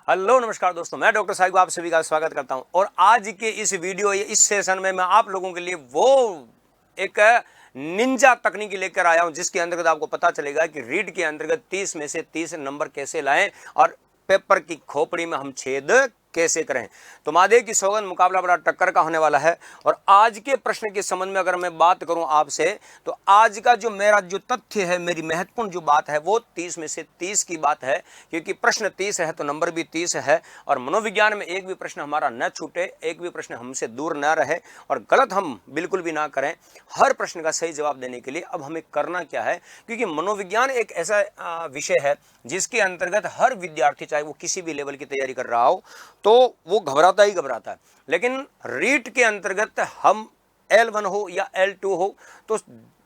Hello नमस्कार दोस्तों, मैं डॉक्टर साहिब आप सभी का स्वागत करता हूं। और आज के इस वीडियो इस सेशन में मैं आप लोगों के लिए वो एक निंजा तकनीकी लेकर आया हूं जिसके अंतर्गत आपको पता चलेगा कि रीड के अंतर्गत 30 में से 30 नंबर कैसे लाएं और पेपर की खोपड़ी में हम छेद कैसे करें। तो महादेव की सौगंध, मुकाबला बड़ा टक्कर का होने वाला है। और आज के प्रश्न के संबंध में अगर मैं बात करूं आपसे, तो आज का जो मेरा जो तथ्य है, मेरी महत्वपूर्ण जो बात है वो 30 में से 30 की बात है, क्योंकि प्रश्न 30 है तो नंबर भी 30 है। और मनोविज्ञान में एक भी प्रश्न हमारा न छूटे, एक भी प्रश्न हमसे दूर न रहे और गलत हम बिल्कुल भी ना करें। हर प्रश्न का सही जवाब देने के लिए अब हमें करना क्या है, क्योंकि मनोविज्ञान एक ऐसा विषय है जिसके अंतर्गत हर विद्यार्थी, चाहे वो किसी भी लेवल की तैयारी कर रहा हो, तो वो घबराता ही घबराता है। लेकिन रीट के अंतर्गत हम L1 हो या L2 हो, तो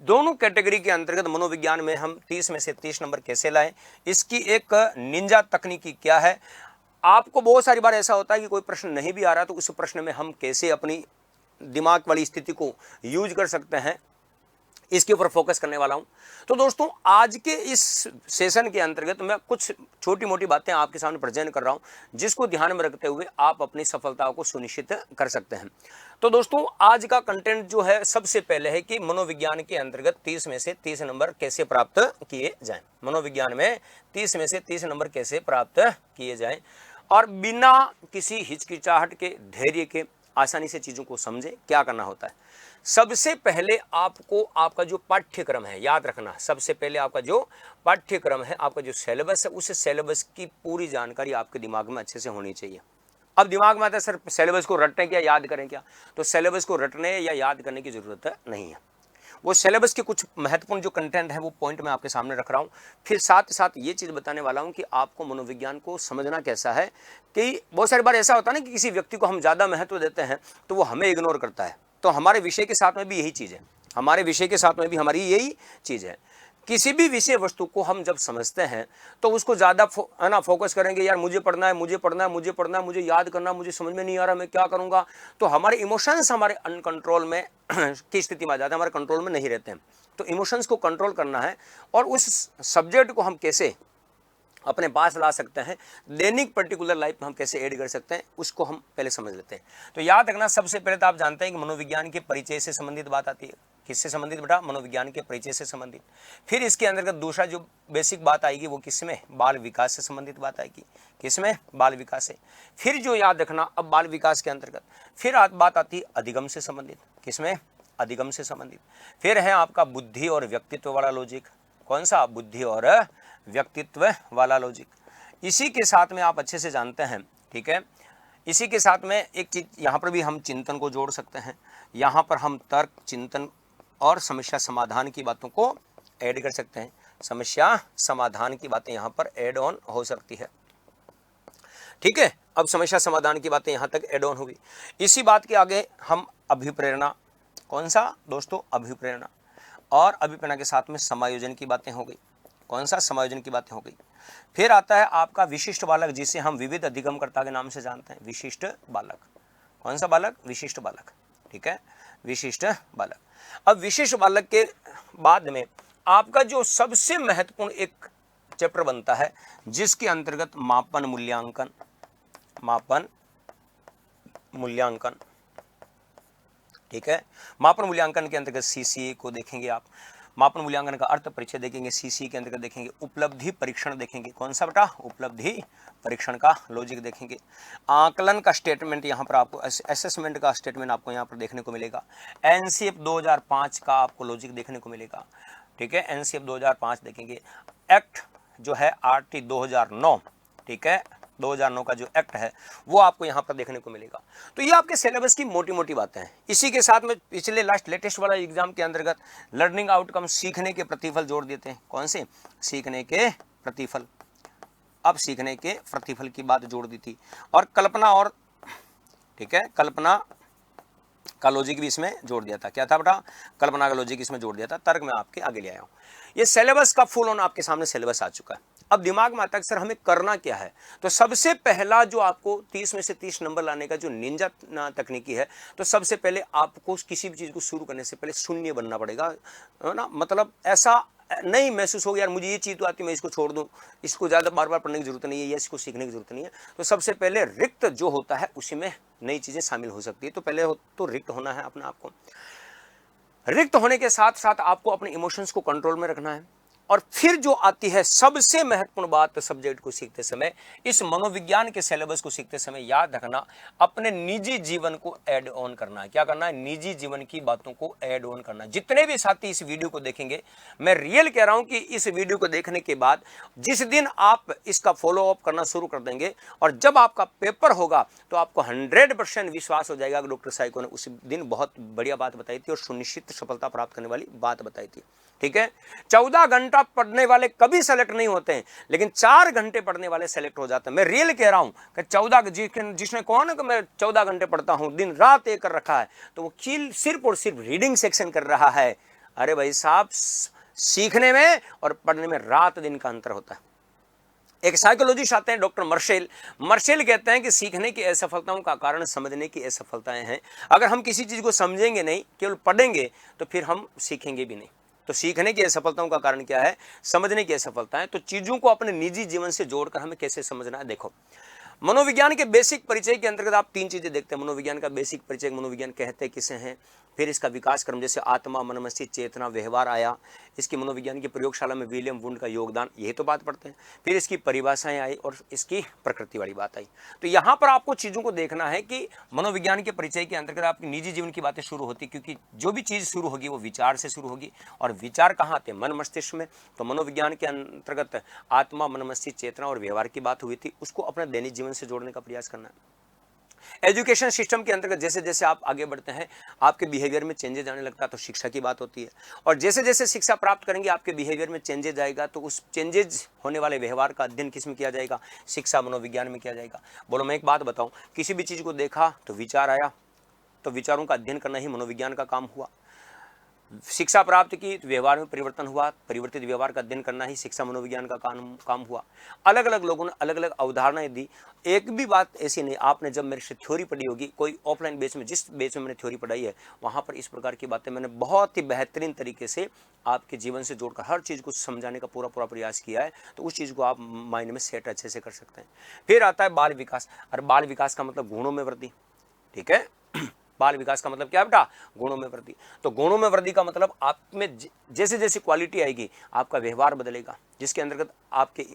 दोनों कैटेगरी के अंतर्गत मनोविज्ञान में हम 30 में से 30 नंबर कैसे लाएं, इसकी एक निंजा तकनीकी क्या है। आपको बहुत सारी बार ऐसा होता है कि कोई प्रश्न नहीं भी आ रहा, तो उस प्रश्न में हम कैसे अपनी दिमाग वाली स्थिति को यूज कर सकते हैं, इसके ऊपर फोकस करने वाला हूं। तो दोस्तों, आज के इस सेशन के अंतर्गत मैं कुछ छोटी मोटी बातें आपके सामने प्रेजेंट कर रहा हूं, जिसको ध्यान में रखते हुए आप अपनी सफलता को सुनिश्चित कर सकते हैं। तो दोस्तों, आज का कंटेंट जो है, सबसे पहले है कि मनोविज्ञान के अंतर्गत 30 में से 30 नंबर कैसे प्राप्त किए जाएं। मनोविज्ञान में 30 में से 30 नंबर कैसे प्राप्त किए जाएं और बिना किसी हिचकिचाहट के, धैर्य के, आसानी से चीजों को समझे क्या करना होता है। सबसे पहले आपको आपका जो पाठ्यक्रम है याद रखना। सबसे पहले आपका जो पाठ्यक्रम है, आपका जो सिलेबस है, उस सिलेबस की पूरी जानकारी आपके दिमाग में अच्छे से होनी चाहिए। अब दिमाग में आता है सर सिलेबस को रटें क्या, याद करें क्या? तो सिलेबस को रटने या याद करने की जरूरत नहीं है। वो सिलेबस के कुछ महत्वपूर्ण जो कंटेंट है वो पॉइंट मैं आपके सामने रख रहा हूँ। फिर साथ साथ ये चीज़ बताने वाला हूँ कि आपको मनोविज्ञान को समझना कैसा है। कि बहुत सारी बार ऐसा होता है ना कि किसी व्यक्ति को हम ज़्यादा महत्व देते हैं तो वो हमें इग्नोर करता है। तो हमारे विषय के साथ में भी यही चीज़ है, हमारे विषय के साथ में भी हमारी यही चीज़ है। किसी भी विषय वस्तु को हम जब समझते हैं तो उसको ज़्यादा है ना फोकस करेंगे, यार मुझे पढ़ना है, मुझे पढ़ना है, मुझे पढ़ना है, मुझे याद करना, मुझे समझ में नहीं आ रहा मैं क्या करूँगा। तो हमारे इमोशंस हमारे अनकंट्रोल में की स्थिति में आ जाते हैं, हमारे कंट्रोल में नहीं रहते हैं। तो इमोशंस को कंट्रोल करना है और उस सब्जेक्ट को हम कैसे अपने पास ला सकते हैं, दैनिक पर्टिकुलर लाइफ में हम कैसे ऐड कर सकते हैं, उसको हम पहले समझ लेते हैं। तो याद रखना, सबसे पहले तो आप जानते हैं कि मनोविज्ञान के परिचय से संबंधित बात आती है। किससे संबंधित बेटा? मनोविज्ञान के परिचय से संबंधित। फिर इसके अंतर्गत दूसरा जो बेसिक बात आएगी वो किसमें? बाल विकास से संबंधित बात आएगी। किसमें? बाल विकास से। फिर जो याद रखना, अब बाल विकास के अंतर्गत फिर बात आती है अधिगम से संबंधित। किसमें? अधिगम से संबंधित। फिर है आपका बुद्धि और व्यक्तित्व वाला लॉजिक। कौन सा? बुद्धि और व्यक्तित्व वाला लॉजिक। इसी के साथ में आप अच्छे से जानते हैं, ठीक है, इसी के साथ में एक चीज यहाँ पर भी हम चिंतन को जोड़ सकते हैं। यहाँ पर हम तर्क, चिंतन और समस्या समाधान की बातों को ऐड कर सकते हैं। समस्या समाधान की बातें यहाँ पर ऐड ऑन हो सकती है, ठीक है। अब समस्या समाधान की बातें यहाँ तक ऐड ऑन होगी। इसी बात के आगे हम अभिप्रेरणा, कौन सा दोस्तों? अभिप्रेरणा। और अभिप्रेरणा के साथ में समायोजन की बातें हो गई। कौन सा? समायोजन की बातें हो गई। फिर आता है आपका विशिष्ट बालक, जिसे हम विविध अधिगमकर्ता के नाम से जानते हैं। विशिष्ट बालक। कौन सा बालक? विशिष्ट बालक, ठीक है, विशिष्ट बालक। अब विशिष्ट बालक के बाद में आपका जो सबसे महत्वपूर्ण एक चैप्टर बनता है, जिसके अंतर्गत मापन मूल्यांकन, मापन मूल्यांकन, ठीक है। मापन मूल्यांकन के अंतर्गत CCA को देखेंगे आप। मापन मूल्यांकन का अर्थ परिचय देखेंगे। CCA के अंतर्गत देखेंगे उपलब्धि परीक्षण देखेंगे। कौन सा बेटा? उपलब्धि परीक्षण का लॉजिक देखेंगे। आकलन का स्टेटमेंट, यहाँ पर आपको असेसमेंट का स्टेटमेंट आपको यहाँ पर देखने को मिलेगा। NCF 2005 का आपको लॉजिक देखने को मिलेगा, ठीक है। NCF 2005 देखेंगे। एक्ट जो है RT 2009, ठीक है, 2009 का जो एक्ट है वो आपको यहाँ पर देखने को मिलेगा। तो ये आपके सिलेबस की मोटी मोटी बातें हैं। इसी के साथ में पिछले लेटेस्ट वाला एग्जाम के अंतर्गत लर्निंग आउटकम, सीखने के प्रतिफल जोड़ देते हैं। कौन से? सीखने के प्रतिफल। अब सीखने के प्रतिफल की बात जोड़ दी थी। और कल्पना, और ठीक है, कल्पना का लॉजिक भी इसमें जोड़ दिया था। क्या था बेटा? कल्पना का लॉजिक इसमें जोड़ दिया था। तर्क में आपके आगे ले आया हूँ। ये सिलेबस का फुल ऑन आपके सामने सिलेबस आ चुका है। अब दिमाग में आता है सर हमें करना क्या है। तो सबसे पहला जो आपको 30 में से 30 नंबर लाने का जो निंजा तकनीकी है, तो सबसे पहले आपको किसी भी चीज़ को शुरू करने से पहले शून्य बनना पड़ेगा, है ना। मतलब ऐसा नहीं महसूस हो यार मुझे ये चीज़ तो आती है, मैं इसको छोड़ दूं, इसको ज़्यादा बार बार पढ़ने की जरूरत नहीं है या इसको सीखने की जरूरत नहीं है, तो सबसे पहले रिक्त जो होता है उसी में नई चीज़ें शामिल हो सकती है। तो पहले तो रिक्त होना है अपने आप को। रिक्त होने के साथ साथ आपको अपने इमोशंस को कंट्रोल में रखना है। और फिर जो आती है सबसे महत्वपूर्ण बात सब्जेक्ट को सीखते समय, इस मनोविज्ञान के सिलेबस को सीखते समय याद रखना, अपने निजी जीवन को ऐड ऑन करना है। क्या करना है? निजी जीवन की बातों को ऐड ऑन करना है। जितने भी साथी इस वीडियो को देखेंगे, मैं रियल कह रहा हूं कि इस वीडियो को देखने के बाद जिस दिन आप इसका फॉलो अप करना शुरू कर देंगे और जब आपका पेपर होगा तो आपको 100% विश्वास हो जाएगा कि डॉक्टर साइको ने उस दिन बहुत बढ़िया बात बताई थी और सुनिश्चित सफलता प्राप्त करने वाली बात बताई थी। ठीक है, 14 घंटा पढ़ने वाले कभी सेलेक्ट नहीं होते हैं, लेकिन 4 घंटे पढ़ने वाले सेलेक्ट हो जाते हैं। मैं रियल कह रहा हूं कि 14 जिसने कहा ना कि मैं 14 घंटे पढ़ता हूं, दिन रात एक कर रखा है, तो वो सिर्फ और सिर्फ रीडिंग सेक्शन कर रहा है। अरे भाई साहब, सीखने में और पढ़ने में रात दिन का अंतर होता है। एक साइकोलॉजिस्ट आते हैं डॉक्टर मर्शेल कहते हैं कि सीखने की असफलताओं का कारण समझने की असफलताएं हैं। अगर हम किसी चीज को समझेंगे नहीं, केवल पढ़ेंगे, तो फिर हम सीखेंगे भी नहीं। तो सीखने की असफलताओं का कारण क्या है? समझने की असफलता है। तो चीजों को अपने निजी जीवन से जोड़कर हमें कैसे समझना है, देखो। मनोविज्ञान के बेसिक परिचय के अंतर्गत आप 3 चीजें देखते हैं। मनोविज्ञान का बेसिक परिचय, मनोविज्ञान कहते किसे हैं, फिर इसका विकास क्रम जैसे आत्मा, मन, मस्तिष्क, चेतना, व्यवहार आया, इसकी मनोविज्ञान की प्रयोगशाला में विलियम वुंड का योगदान, यही तो बात पढ़ते हैं। फिर इसकी परिभाषाएं आई और इसकी प्रकृति वाली बात आई। तो यहाँ पर आपको चीजों को देखना है कि मनोविज्ञान के परिचय के अंतर्गत आपकी निजी जीवन की बातें शुरू होती, क्योंकि जो भी चीज शुरू होगी वो विचार से शुरू होगी, और विचार कहाँ आते हैं? मन मस्तिष्क में। तो मनोविज्ञान के अंतर्गत आत्मा, मन, मस्तिष्क, चेतना और व्यवहार की बात हुई थी, उसको अपने दैनिक जीवन से जोड़ने का प्रयास करना है। एजुकेशन सिस्टम के अंतर्गत जैसे जैसे आप आगे बढ़ते हैं, आपके बिहेवियर में चेंजेज आने लगता है, तो शिक्षा की बात होती है। और जैसे जैसे शिक्षा प्राप्त करेंगे, आपके बिहेवियर में चेंजेज आएगा, तो उस चेंजेज होने वाले व्यवहार का अध्ययन किस में किया जाएगा? शिक्षा मनोविज्ञान में किया जाएगा। बोलो, मैं एक बात बताऊं, किसी भी चीज को देखा तो विचार आया, तो विचारों का अध्ययन करना ही मनोविज्ञान का काम हुआ। शिक्षा प्राप्त की तो व्यवहार में परिवर्तन हुआ, परिवर्तित व्यवहार का अध्ययन करना ही शिक्षा मनोविज्ञान का काम हुआ। अलग अलग लोगों ने अलग अलग अवधारणाएं दी। एक भी बात ऐसी नहीं, आपने जब मेरे से थ्योरी पढ़ी होगी, कोई ऑफलाइन बेस में, जिस बेस में मैंने थ्योरी पढ़ाई है, वहां पर इस प्रकार की बातें मैंने बहुत ही बेहतरीन तरीके से आपके जीवन से जोड़कर हर चीज को समझाने का पूरा प्रयास किया है। तो उस चीज को आप माइंड में सेट अच्छे से कर सकते हैं। फिर आता है बाल विकास। और बाल विकास का मतलब गुणों में वृद्धि। ठीक है, बाल विकास का मतलब क्या है बेटा? गुणों में वृद्धि। तो गुणों में वृद्धि का मतलब आप में जैसे जैसे क्वालिटी आएगी, आपका व्यवहार बदलेगा, जिसके अंतर्गत आपके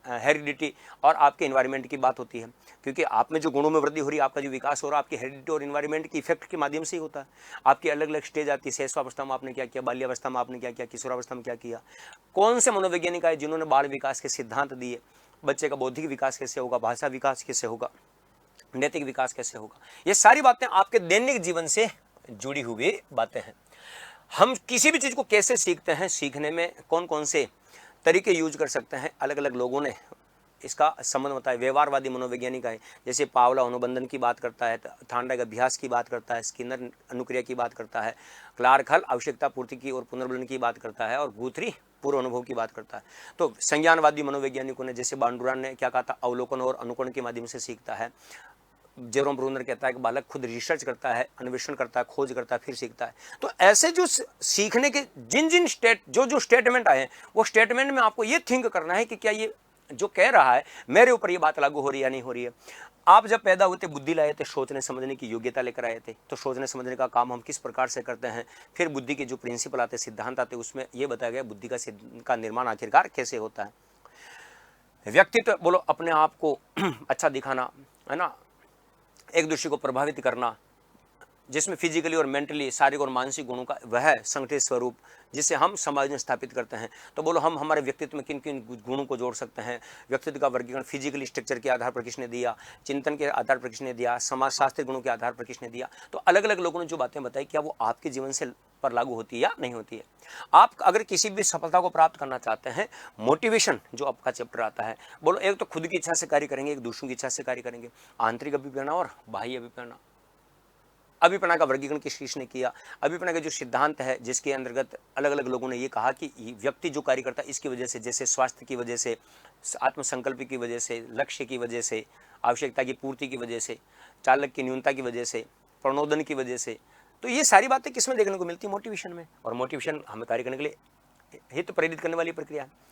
हेरिडिटी और आपके एनवायरनमेंट की बात होती है। क्योंकि आप में जो गुणों में वृद्धि हो रही है, आपका जो विकास हो रहा है, आपकी हेरिडिटी और एनवायरनमेंट की इफेक्ट के माध्यम से ही होता है। आपकी अलग अलग स्टेज आती है, शैशवावस्था में आपने क्या किया, बाल्यावस्था में आपने क्या किया, किशोरावस्था में क्या किया। कौन से मनोवैज्ञानिक आए जिन्होंने बाल विकास के सिद्धांत दिए? बच्चे का बौद्धिक विकास कैसे होगा, भाषा विकास कैसे होगा, नैतिक विकास कैसे होगा, ये सारी बातें आपके दैनिक जीवन से जुड़ी हुई बातें हैं। हम किसी भी चीज को कैसे सीखते हैं, सीखने में कौन कौन से तरीके यूज कर सकते हैं, अलग अलग लोगों ने इसका संबंध बताया। व्यवहारवादी मनोवैज्ञानिक है, जैसे पावला अनुबंधन की बात करता है, थांडाइक अभ्यास की बात करता है, स्किनर अनुक्रिया की बात करता है, क्लार्क हल आवश्यकता पूर्ति की और पुनर्बलन की बात करता है, और गुथरी पूर्व अनुभव की बात करता है। तो संज्ञानवादी मनोवैज्ञानिकों ने, जैसे बांडुरान ने क्या कहा था, अवलोकन और अनुकरण के माध्यम से सीखता है। जेरोम ब्रूनर कहता है कि बालक खुद रिसर्च करता है, अन्वेषण करता है, खोज करता है, फिर सीखता है। तो ऐसे जो सीखने के जिन जिन जो स्टेटमेंट आए हैं, वो स्टेटमेंट में आपको ये थिंक करना है कि क्या ये जो कह रहा है मेरे ऊपर ये बात लागू हो रही है या नहीं हो रही है। आप जब पैदा हुए थे, बुद्धि लाए थे, सोचने समझने की योग्यता लेकर आए थे, तो सोचने समझने का काम हम किस प्रकार से करते हैं। फिर बुद्धि के जो प्रिंसिपल आते, सिद्धांत आते, उसमें यह बताया गया बुद्धि का निर्माण आखिरकार कैसे होता है। व्यक्तित्व, बोलो अपने आप को अच्छा दिखाना, है ना, एक दूसरे को प्रभावित करना, जिसमें फिजिकली और मेंटली, शारीरिक और मानसिक गुणों का वह संगठित स्वरूप जिसे हम समाज में स्थापित करते हैं। तो बोलो हम हमारे व्यक्तित्व में किन किन गुणों को जोड़ सकते हैं। व्यक्तित्व का वर्गीकरण फिजिकली स्ट्रक्चर के आधार पर किसने दिया, चिंतन के आधार पर किसने दिया, समाज शास्त्रीय गुणों के आधार पर किसने दिया। तो अलग अलग लोगों ने जो बातें बताई, क्या वो आपके जीवन से पर लागू होती है या नहीं होती है। आप अगर किसी भी सफलता को प्राप्त करना चाहते हैं, मोटिवेशन जो आपका चैप्टर आता है, बोलो एक तो खुद की इच्छा से कार्य करेंगे, एक दूसरों की इच्छा से कार्य करेंगे, आंतरिक अभिप्रेरणा और बाह्य अभिप्रेरणा। अभिप्रेरणा का वर्गीकरण किसने किया? अभिप्रेरणा का जो सिद्धांत है, जिसके अंतर्गत अलग अलग लोगों ने ये कहा कि व्यक्ति जो कार्य करता है इसकी वजह से, जैसे स्वास्थ्य की वजह से, आत्मसंकल्प की वजह से, लक्ष्य की वजह से, आवश्यकता की पूर्ति की वजह से, चालक की न्यूनता की वजह से, प्रणोदन की वजह से। तो ये सारी बातें किसमें देखने को मिलती है? मोटिवेशन में। और मोटिवेशन हमें कार्य करने के लिए हित प्रेरित करने वाली प्रक्रिया है।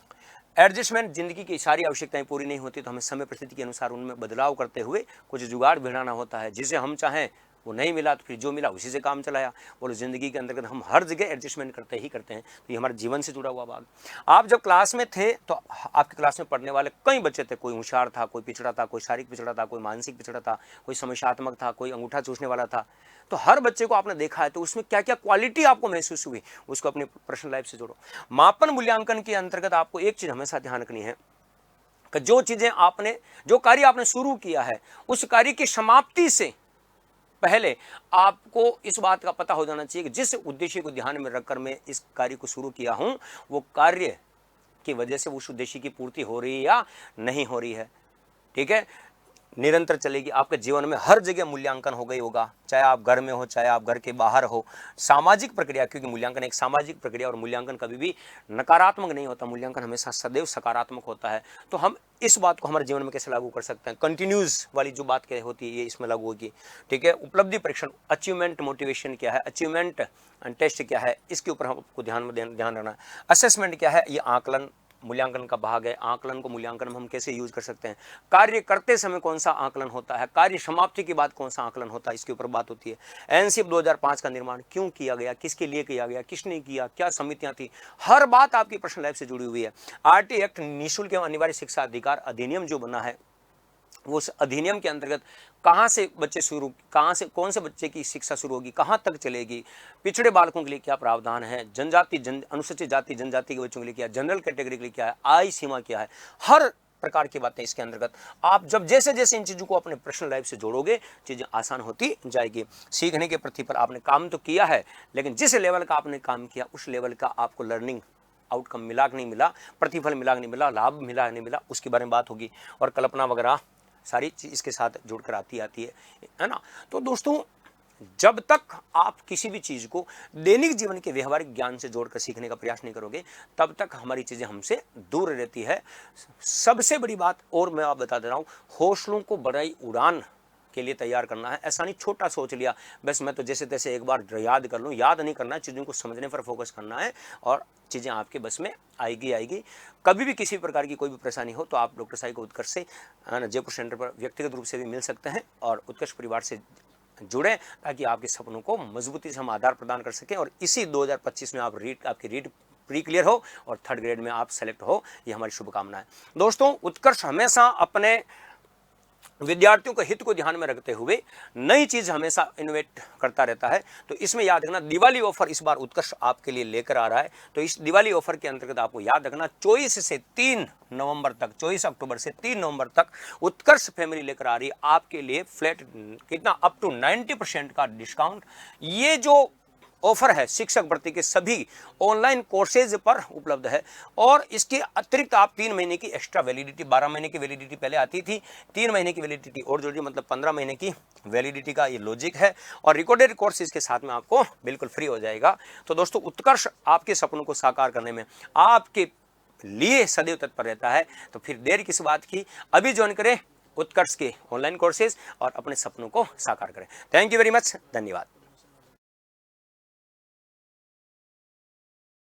एडजस्टमेंट, जिंदगी की सारी आवश्यकताएं पूरी नहीं होती तो हमें समय परिस्थिति के अनुसार उनमें बदलाव करते हुए कुछ जुगाड़ भिड़ाना होता है। जिसे हम चाहें वो नहीं मिला तो फिर जो मिला उसी से काम चलाया। बोलो, जिंदगी के अंतर्गत हम हर जगह एडजस्टमेंट करते ही करते हैं। तो ये हमारे जीवन से जुड़ा हुआ भाग। आप जब क्लास में थे तो आपकी क्लास में पढ़ने वाले कई बच्चे थे। कोई होशियार था, कोई पिछड़ा था, कोई शारीरिक पिछड़ा था, कोई मानसिक पिछड़ा था, कोई समस्यात्मक था, कोई अंगूठा चूसने वाला था। तो हर बच्चे को आपने देखा है, तो उसमें क्या क्या क्वालिटी आपको महसूस हुई उसको अपनी पर्सनल लाइफ से जोड़ो। मापन मूल्यांकन के अंतर्गत आपको एक चीज हमेशा ध्यान रखनी है कि जो कार्य आपने शुरू किया है उस कार्य की समाप्ति से पहले आपको इस बात का पता हो जाना चाहिए कि जिस उद्देश्य को ध्यान में रखकर मैं इस कार्य को शुरू किया हूं वो कार्य की वजह से उस उद्देश्य की पूर्ति हो रही है या नहीं हो रही है। ठीक है, निरंतर चलेगी। आपके जीवन में हर जगह मूल्यांकन हो गई होगा, चाहे आप घर में हो, चाहे आप घर के बाहर हो। सामाजिक प्रक्रिया, क्योंकि मूल्यांकन एक सामाजिक प्रक्रिया और मूल्यांकन कभी भी नकारात्मक नहीं होता, मूल्यांकन हमेशा सदैव सकारात्मक होता है। तो हम इस बात को हमारे जीवन में कैसे लागू कर सकते हैं? कंटिन्यूस वाली जो बात क्या होती है ये इसमें लागू होगी। ठीक है, उपलब्धि परीक्षण, अचीवमेंट मोटिवेशन क्या है, अचीवमेंट टेस्ट क्या है, इसके ऊपर हमको ध्यान रखना है। असेसमेंट क्या है, ये आकलन मूल्यांकन का भाग है। आकलन को मूल्यांकन में हम कैसे यूज कर सकते हैं? कार्य करते समय कौन सा आकलन होता है, कार्य समाप्ति के बाद कौन सा आकलन होता है, इसके ऊपर बात होती है। एनसीएफ 2005 का निर्माण क्यों किया गया, किसके लिए किया गया, किसने किया, क्या समितियां थी, हर बात आपकी पर्सनल लाइफ से जुड़ी हुई है। आरटी एक्ट, निःशुल्क एवं अनिवार्य शिक्षा अधिकार अधिनियम जो बना है, उस अधिनियम के अंतर्गत कहाँ से बच्चे शुरू, कहाँ से कौन से बच्चे की शिक्षा शुरू होगी, कहाँ तक चलेगी, पिछड़े बालकों के लिए क्या प्रावधान है, अनुसूचित जाति जनजाति के बच्चों के लिए क्या, जनरल कैटेगरी के लिए क्या है, आय सीमा क्या है, हर प्रकार की बातें इसके अंतर्गत। आप जब जैसे जैसे इन चीज़ों को अपने पर्सनल लाइफ से जोड़ोगे चीज़ें आसान होती जाएगी। सीखने के प्रति पर आपने काम तो किया है, लेकिन जिस लेवल का आपने काम किया उस लेवल का आपको लर्निंग आउटकम मिला कि नहीं मिला, प्रतिफल मिला कि नहीं मिला, लाभ मिला नहीं मिला, उसके बारे में बात होगी। और कल्पना वगैरह सारी चीज इसके साथ जुड़कर आती है ना। तो दोस्तों, जब तक आप किसी भी चीज को दैनिक जीवन के व्यवहारिक ज्ञान से जोड़कर सीखने का प्रयास नहीं करोगे तब तक हमारी चीजें हमसे दूर रहती है। सबसे बड़ी बात और मैं आप बता दे रहा हूं, हौसलों को बड़ी उड़ान के लिए तैयार करना है। ऐसा नहीं छोटा सोच लिया बस मैं तो जैसे तैसे एक बार याद कर लूँ, याद नहीं करना है, चीज़ों को समझने पर फोकस करना है और चीज़ें आपके बस में आएगी। कभी भी किसी प्रकार की कोई भी परेशानी हो तो आप डॉक्टर साई को उत्कर्ष से जयपुर सेंटर पर व्यक्तिगत रूप से भी मिल सकते हैं और उत्कर्ष परिवार से जुड़ें ताकि आपके सपनों को मजबूती से हम आधार प्रदान कर सकें और इसी 2025 में आपकी रीड प्री क्लियर हो और 3rd ग्रेड में आप सेलेक्ट हो। ये हमारी शुभकामना है। दोस्तों, उत्कर्ष हमेशा अपने विद्यार्थियों के हित को ध्यान में रखते हुए नई चीज हमेशा इनोवेट करता रहता है। तो इसमें याद रखना, दिवाली ऑफर इस बार उत्कर्ष आपके लिए लेकर आ रहा है। तो इस दिवाली ऑफर के अंतर्गत आपको याद रखना 24 से 3 नवंबर तक, 24 अक्टूबर से 3 नवंबर तक उत्कर्ष फैमिली लेकर आ रही है आपके लिए फ्लैट कितना, अप टू 90% का डिस्काउंट। ये जो ऑफर है शिक्षक भर्ती के सभी ऑनलाइन कोर्सेज पर उपलब्ध है और इसके अतिरिक्त आप 3 महीने की एक्स्ट्रा वैलिडिटी, 12 महीने की वैलिडिटी पहले आती थी, 3 महीने की वैलिडिटी और जोड़िए, मतलब 15 महीने की वैलिडिटी का ये लॉजिक है और रिकॉर्डेड कोर्सेज के साथ में आपको बिल्कुल फ्री हो जाएगा। तो दोस्तों, उत्कर्ष आपके सपनों को साकार करने में आपके लिए सदैव तत्पर रहता है। तो फिर देर किस बात की, अभी ज्वाइन करें उत्कर्ष के ऑनलाइन कोर्सेज और अपने सपनों को साकार करें। थैंक यू वेरी मच, धन्यवाद।